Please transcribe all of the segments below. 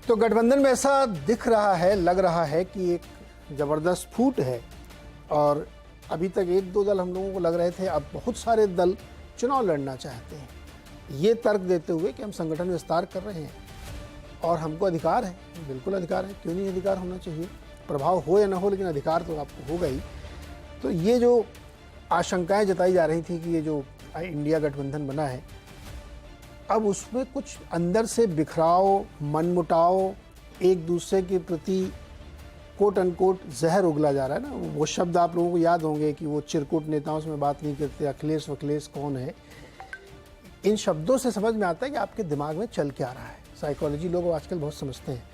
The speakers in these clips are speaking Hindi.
तो गठबंधन में ऐसा दिख रहा है, लग रहा है कि एक जबरदस्त फूट है और अभी तक एक दो दल हम लोगों को लग रहे थे, अब बहुत सारे दल चुनाव लड़ना चाहते हैं, ये तर्क देते हुए कि हम संगठन विस्तार कर रहे हैं और हमको अधिकार है। बिल्कुल अधिकार है, क्यों नहीं अधिकार होना चाहिए, प्रभाव हो या ना हो, लेकिन अधिकार तो आपको होगा ही। तो ये जो आशंकाएं जताई जा रही थी कि ये जो इंडिया गठबंधन बना है, अब उसमें कुछ अंदर से बिखराव, मनमुटाव, एक दूसरे के प्रति कोट अनकोट जहर उगला जा रहा है ना। वो शब्द आप लोगों को याद होंगे कि वो चिरकुट नेताओं से मैं बात नहीं करते, अखिलेश वखिलेश कौन है। इन शब्दों से समझ में आता है कि आपके दिमाग में चल क्या रहा है। साइकोलॉजी लोग आजकल बहुत समझते हैं।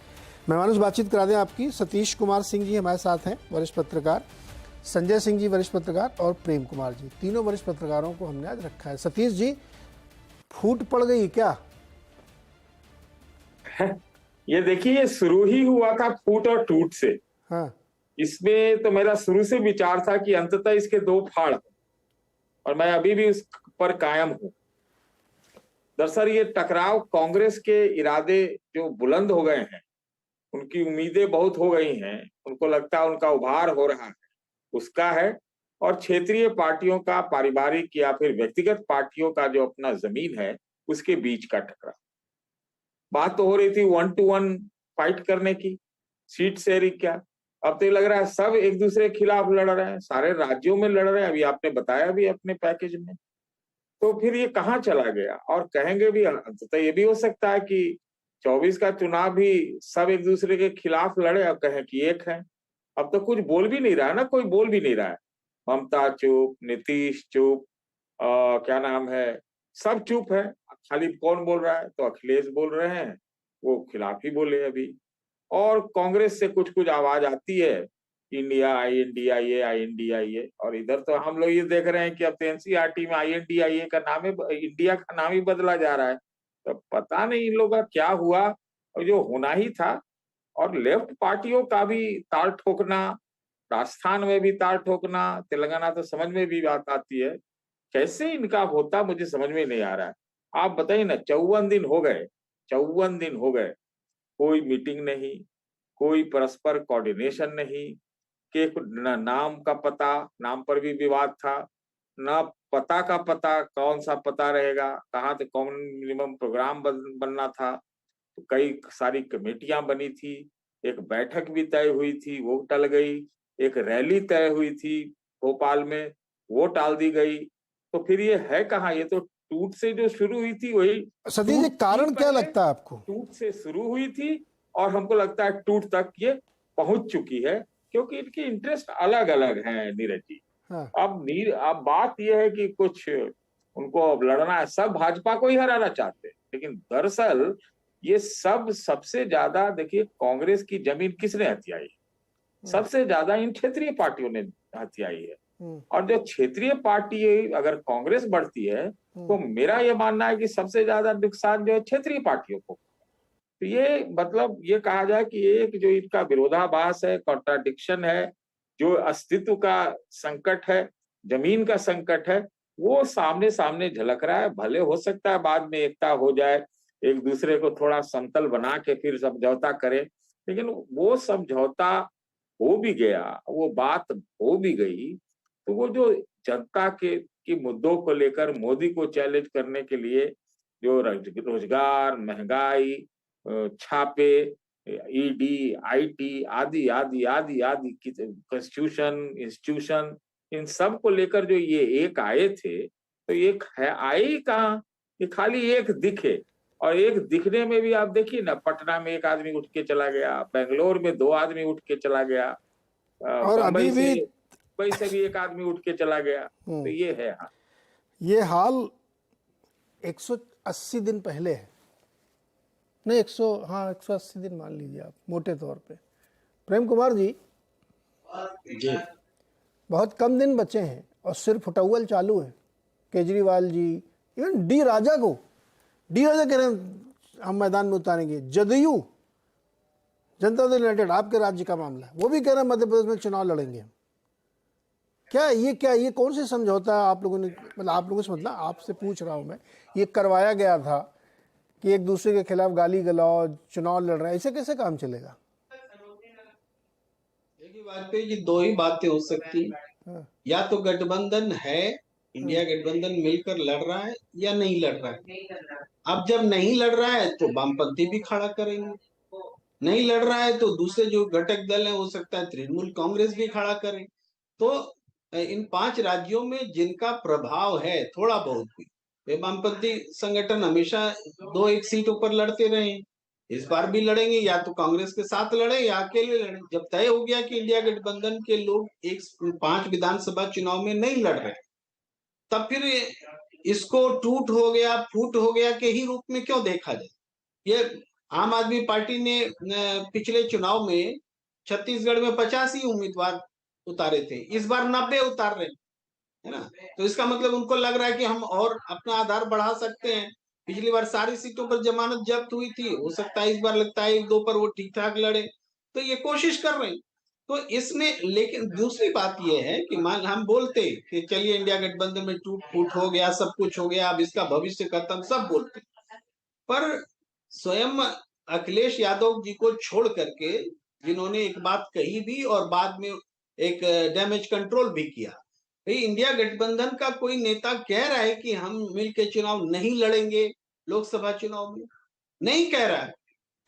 मेहमानों से बातचीत करा दें आपकी। सतीश कुमार सिंह जी हमारे साथ हैं, वरिष्ठ पत्रकार, संजय सिंह जी वरिष्ठ पत्रकार और प्रेम कुमार जी, तीनों वरिष्ठ पत्रकारों को हमने आज रखा है। सतीश जी, फूट पड़ गई क्या? ये देखिए, ये शुरू ही हुआ था फूट और टूट से। हाँ, इसमें तो मेरा शुरू से विचार था कि अंततः इसके दो फाड़ हैं और मैं अभी भी उस पर कायम हूं। दरअसल ये टकराव कांग्रेस के इरादे जो बुलंद हो गए हैं, उनकी उम्मीदें बहुत हो गई हैं, उनको लगता है उनका उभार हो रहा है, उसका है। और क्षेत्रीय पार्टियों का, पारिवारिक या फिर व्यक्तिगत पार्टियों का जो अपना जमीन है, उसके बीच का टकराव। बात तो हो रही थी 1 to 1 फाइट करने की, सीट शेयरिंग क्या। अब तो ये लग रहा है सब एक दूसरे के खिलाफ लड़ रहे हैं, सारे राज्यों में लड़ रहे हैं। अभी आपने बताया भी अपने पैकेज में। तो फिर ये कहाँ चला गया? और कहेंगे भी अंततः ये भी हो सकता है कि 24 का चुनाव भी सब एक दूसरे के खिलाफ लड़े और कहें कि एक है। अब तो कुछ बोल भी नहीं रहा है ना, कोई बोल भी नहीं रहा है। ममता चुप, नीतीश चुप, क्या नाम है, सब चुप है। खाली कौन बोल रहा है? तो अखिलेश बोल रहे हैं, वो खिलाफ ही बोले अभी। और कांग्रेस से कुछ कुछ आवाज आती है, इंडिया INDIA INDIA। और इधर तो हम लोग ये देख रहे हैं कि अब तो NCERT में INDIA का नाम है, इंडिया का नाम ही बदला जा रहा है। तो पता नहीं इन लोगों का क्या हुआ, और जो होना ही था। और लेफ्ट पार्टियों का भी ताल ठोकना, राजस्थान में भी ताल ठोकना, तेलंगाना तो समझ में भी बात आती है। कैसे इनका होता मुझे समझ में नहीं आ रहा है। आप बताइए ना, 54 दिन हो गए, 54 दिन हो गए, कोई मीटिंग नहीं, कोई परस्पर कोऑर्डिनेशन नहीं, कि न नाम का पता, नाम पर भी विवाद था, न पता का पता, कौन सा पता रहेगा, कहाँ से कॉमन मिनिमम प्रोग्राम बनना था। तो कई सारी कमेटियां बनी थी, एक बैठक भी तय हुई थी, वो टल गई। एक रैली तय हुई थी भोपाल में, वो टाल दी गई। तो फिर ये है कहाँ? ये तो टूट से जो शुरू हुई थी वही सतीश जी, टूट थी कारण क्या पहले, लगता है आपको? टूट से शुरू हुई थी और हमको लगता है टूट तक ये पहुंच चुकी है, क्योंकि इनकी इंटरेस्ट अलग अलग है नीरज जी। हाँ, अब बात यह है कि कुछ उनको अब लड़ना है, सब भाजपा को ही हराना चाहते हैं। लेकिन दरअसल ये सब सबसे ज्यादा, देखिए कांग्रेस की जमीन किसने हथियाई? सबसे ज्यादा इन क्षेत्रीय पार्टियों ने हथियाई है। और जो क्षेत्रीय पार्टी अगर कांग्रेस बढ़ती है, तो मेरा ये मानना है कि सबसे ज्यादा नुकसान जो है क्षेत्रीय पार्टियों को। तो ये मतलब ये कहा जाए कि एक जो इनका विरोधाभास है, कॉन्ट्राडिक्शन है, जो अस्तित्व का संकट है, जमीन का संकट है, वो सामने सामने झलक रहा है। भले हो सकता है बाद में एकता हो जाए, एक दूसरे को थोड़ा समतल बना के फिर समझौता करे, लेकिन वो समझौता हो भी गया, वो बात हो भी गई, तो वो जो जनता के मुद्दों को लेकर मोदी को चैलेंज करने के लिए जो रोजगार, महंगाई, छापे, ED IT आदि आदि आदि आदि कॉन्स्टिट्यूशन, इंस्टीट्यूशन, इन सब को लेकर जो ये एक आए थे, तो एक है आए ही कहाँ? ये खाली एक दिखे। और एक दिखने में भी आप देखिए ना, पटना में एक आदमी उठ के चला गया, बेंगलोर में 2 आदमी उठ के चला गया, और अभी भी मुंबई से भी एक आदमी उठ के चला गया। तो ये है। हाँ, ये हाल 180 दिन पहले है, नहीं 180 दिन मान लीजिए आप मोटे तौर पे। प्रेम कुमार जी, जी बहुत कम दिन बचे हैं और सिर फुटौल चालू है। केजरीवाल जी, इवन डी राजा कह रहे हैं हम मैदान में उतारेंगे। जदयू, जनता दल यूनाइटेड, आपके राज्य का मामला है, वो भी कह रहे हैं मध्य प्रदेश में चुनाव लड़ेंगे हम। क्या ये कौन से समझौता आप लोगों ने, मतलब आप लोगों से, मतलब आपसे पूछ रहा हूं मैं, ये करवाया गया था कि एक दूसरे के खिलाफ गाली गलौज चुनाव लड़ रहे हैं, ऐसे कैसे काम चलेगा? देखिए वाजपेयी जी, दो ही बातें हो सकती हैं। हाँ, या तो गठबंधन है, इंडिया गठबंधन मिलकर लड़ रहा है, या नहीं लड़ रहा है। अब जब नहीं लड़ रहा है तो वामपंथी भी खड़ा करेंगे, नहीं लड़ रहा है तो दूसरे जो घटक दल है, हो सकता है तृणमूल कांग्रेस भी खड़ा करे। तो इन 5 राज्यों में जिनका प्रभाव है थोड़ा बहुत भी, वे वामपंथी संगठन हमेशा 2-1 सीटों पर लड़ते रहे हैं। इस बार भी लड़ेंगे, या तो कांग्रेस के साथ लड़े या अकेले लड़े। जब तय हो गया कि इंडिया गठबंधन के लोग 5 विधानसभा चुनाव में नहीं लड़ रहे, तब फिर इसको टूट हो गया फूट हो गया के ही रूप में क्यों देखा जाए। ये आम आदमी पार्टी ने पिछले चुनाव में छत्तीसगढ़ में 85 उम्मीदवार उतारे थे, इस बार 90 उतार रहे है ना। तो इसका मतलब उनको लग रहा है कि हम और अपना आधार बढ़ा सकते हैं। पिछली बार सारी सीटों पर जमानत जब्त हुई थी, हो सकता है इस बार लगता है 1-2 पर वो ठीक ठाक लड़े, तो ये कोशिश कर रहे हैं। तो इसमें लेकिन दूसरी बात यह है कि मान हम बोलते कि चलिए इंडिया गठबंधन में टूट फूट हो गया, सब कुछ हो गया, अब इसका भविष्य खत्म, सब बोलते, पर स्वयं अखिलेश यादव जी को छोड़ करके जिन्होंने एक बात कही भी और बाद में एक डैमेज कंट्रोल भी किया, भाई इंडिया गठबंधन का कोई नेता कह रहा है कि हम मिलकर चुनाव नहीं लड़ेंगे लोकसभा चुनाव में, नहीं कह रहा है,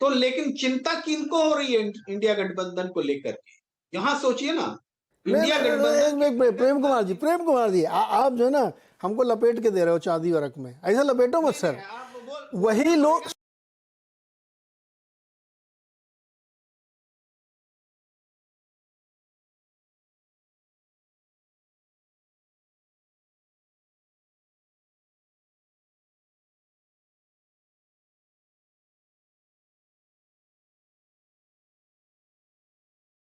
तो लेकिन चिंता किनको हो रही है इंडिया गठबंधन को लेकर के? यहां सोचिए ना, इंडिया गठबंधन। प्रेम कुमार जी, आप जो है ना हमको लपेट के दे रहे हो चांदी वर्क में, ऐसा लपेटो मत सर। आप वही लोग